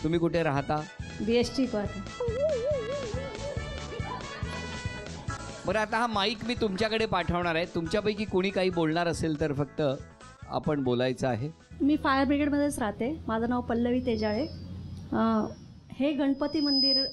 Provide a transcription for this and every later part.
तुम्ही कुठे राहता? BST पर. बरं, आता हा माईक मी तुमच्याकडे पाठवणार आहे. तुमच्यापैकी कोणी काही बोलणार असेल तर फक्त आपण बोलायचं आहे. मी फायर ब्रिगेडमध्येच राहते. माझं नाव पल्लवी तेजाळे. हे गणपती मंदिर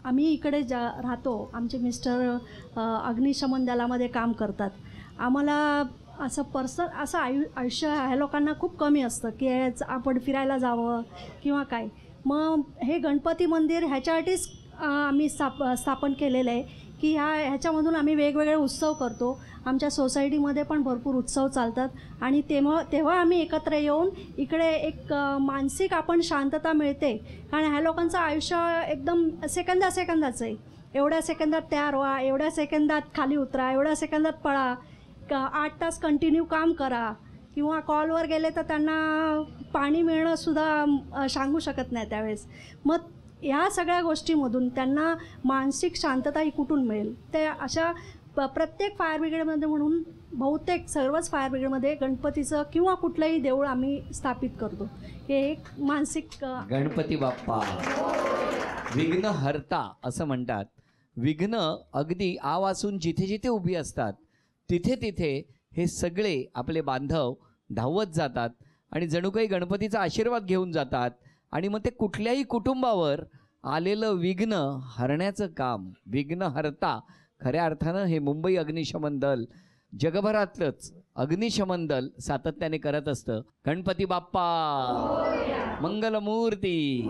आम्ही इकडे राहतो. आमचे मिस्टर अग्निशमन दलामध्ये काम करतात. आम्हाला असं आयुष्य ह्या लोकांना खूप कमी असतं की आपण फिरायला जावं किंवा काय. मग हे गणपती मंदिर ह्याच्यासाठीच आम्ही स्थापन केलेलं आहे की ह्याच्यामधून आम्ही वेगवेगळे उत्सव करतो. आमच्या सोसायटीमध्ये पण भरपूर उत्सव चालतात आणि तेव्हा आम्ही एकत्र येऊन इकडे एक मानसिक आपण शांतता मिळते. कारण ह्या लोकांचं आयुष्य एकदम सेकंदाचं आहे. एवढ्या सेकंदात तयार व्हा, एवढ्या सेकंदात खाली उतरा, एवढ्या सेकंदात पळा, 8 तास कंटिन्यू काम करा किंवा कॉलवर गेले तर त्यांना पाणी मिळणंसुद्धा सांगू शकत नाही त्यावेळेस. मग ह्या सगळ्या गोष्टीमधून त्यांना मानसिक शांतता ही कुठून मिळेल. ते अशा प्रत्येक फायर ब्रिगेडमध्ये म्हणून बहुतेक सर्वच फायर ब्रिगेडमध्ये गणपतीचं किंवा कुठलंही देऊळ आम्ही स्थापित करतो. हे एक मानसिक गणपती बाप्पा विघ्न हरता असं म्हणतात. विघ्न अगदी आवासून जिथे जिथे उभी असतात तिथे तिथे हे सगळे आपले बांधव धावत जातात आणि जणू काही गणपतीचा आशीर्वाद घेऊन जातात आणि मग ते कुठल्याही कुटुंबावर आलेलं विघ्न हरण्याचं काम, विघ्न हरता खऱ्या अर्थानं हे मुंबई अग्निशमन दल, जगभरातलंच अग्निशमन दल सातत्याने करत असतं. गणपती बाप्पा मंगलमूर्ती.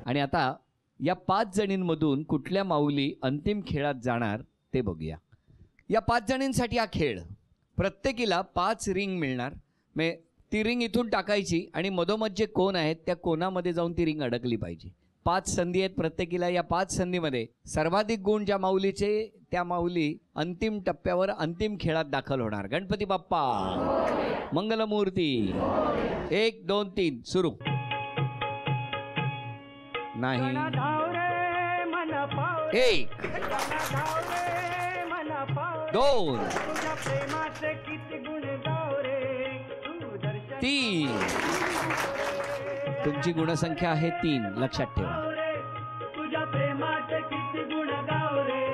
आणि आता या 5 जणींमधून कुठल्या माऊली अंतिम खेळात जाणार ते बघूया. या 5 जणींसाठी हा खेळ. प्रत्येकीला 5 रिंग मिळणार. ती रिंग इथून टाकायची आणि मधोमध जे कोण आहेत त्या कोणामध्ये जाऊन ती रिंग अडकली पाहिजे. 5 संधी आहेत प्रत्येकीला. या 5 संधीमध्ये सर्वाधिक गुण ज्या माऊलीचे त्या माऊली अंतिम टप्प्यावर अंतिम खेळात दाखल होणार. गणपती बाप्पा मंगलमूर्ती. 1 2 3 सुरू. नाही. 1 2 3. तुमची गुणसंख्या आहे 3, लक्षात ठेवा. तुझ्या प्रेमाचे किती गुण गाव रे,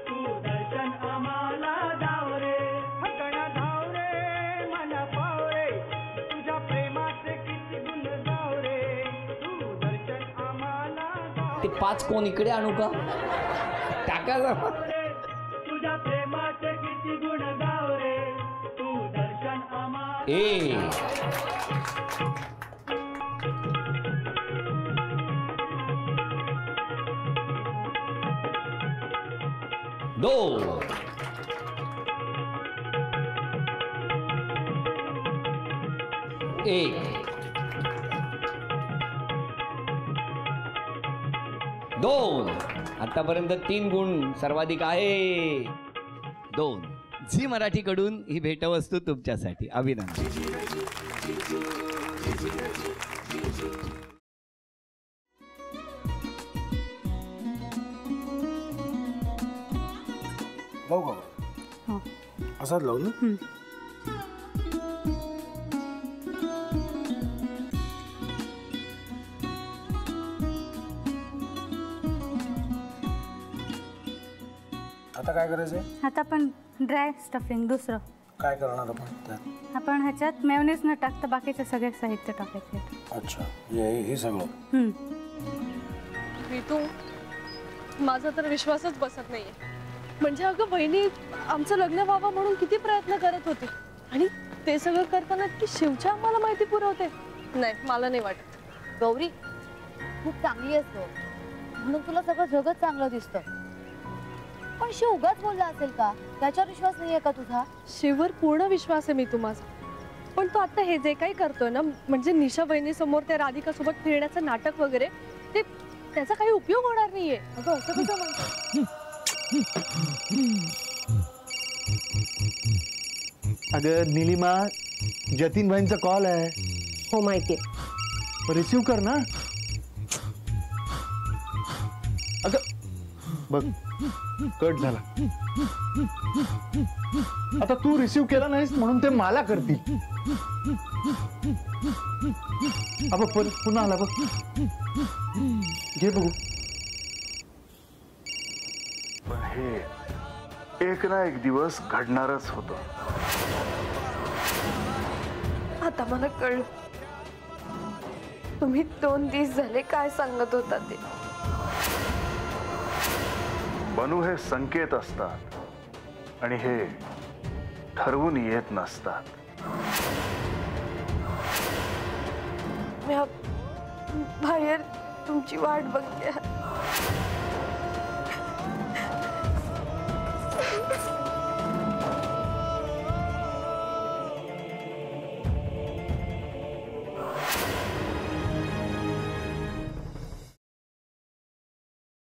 तू दर्शन आम्हाला दाव रे. हकणा धाव रे मन पाव रे, तुझ्या प्रेमाचे किती गुण गाव रे, तू दर्शन आम्हाला दाव. ते 5 कोण इकडे आणू का? टाका जरा. तुझ्या प्रेमाचे किती गुण गाव रे, तू दर्शन आम्हाला. 2 1 2. आतापर्यंत 3 गुण सर्वाधिक आहे. 2. झी मराठीकडून ही भेटवस्तू तुमच्यासाठी. अभिनंदन. लावू का? असाच लावू ना. आता काय करायचंय? आता आपण ड्राय स्टफिंग दुसरं काय करणार आपण त्यात? आपण ह्याच्यात मेयोनीज न टाकता बाकीचे सगळे साहित्य टाकायचे. अच्छा, हे सगळं. ऋतू, माझा तर विश्वासच बसत नाहीये. म्हणजे अगं बहिणी आमचं लग्न व्हावं म्हणून किती प्रयत्न करत होते आणि ते सगळं करताना की शिवच्या आम्हाला माहिती पुरवते. नाही, मला नाही वाटत. गौरी खूप चांगली असतो म्हणून तुला सगळं जगत चांगलं दिसतं, पण शिव उगाच बोलला असेल का? त्याच्यावर विश्वास नाहीये का तुझा? शिववर पूर्ण विश्वास आहे मी तुम्हाला, पण तो आता हे जे काही करतोय ना, म्हणजे निशा बहिणी समोर त्या राधिका सोबत फिरण्याचं नाटक वगैरे, ते त्याचा काही उपयोग होणार नाहीये. अगं असं कसं म्हणतो? अगं नीलिमा, जतीन भाईंचा कॉल आहे. हो माहितीये. रिसीव कर ना. अगं बघ कट झाला. आता तू रिसीव्ह केला नाहीस म्हणून ते मला करतील. बघ पुन्हा आला बघ. घे बघू. पण हे एक ना एक दिवस घडणारच होतं. आता मला कळलं तुम्ही 2 दिवस झाले काय सांगत होता ते. बनू हे संकेत असतात आणि हे ठरवून येत नसतात. मी बाहेर तुमची वाट बघते.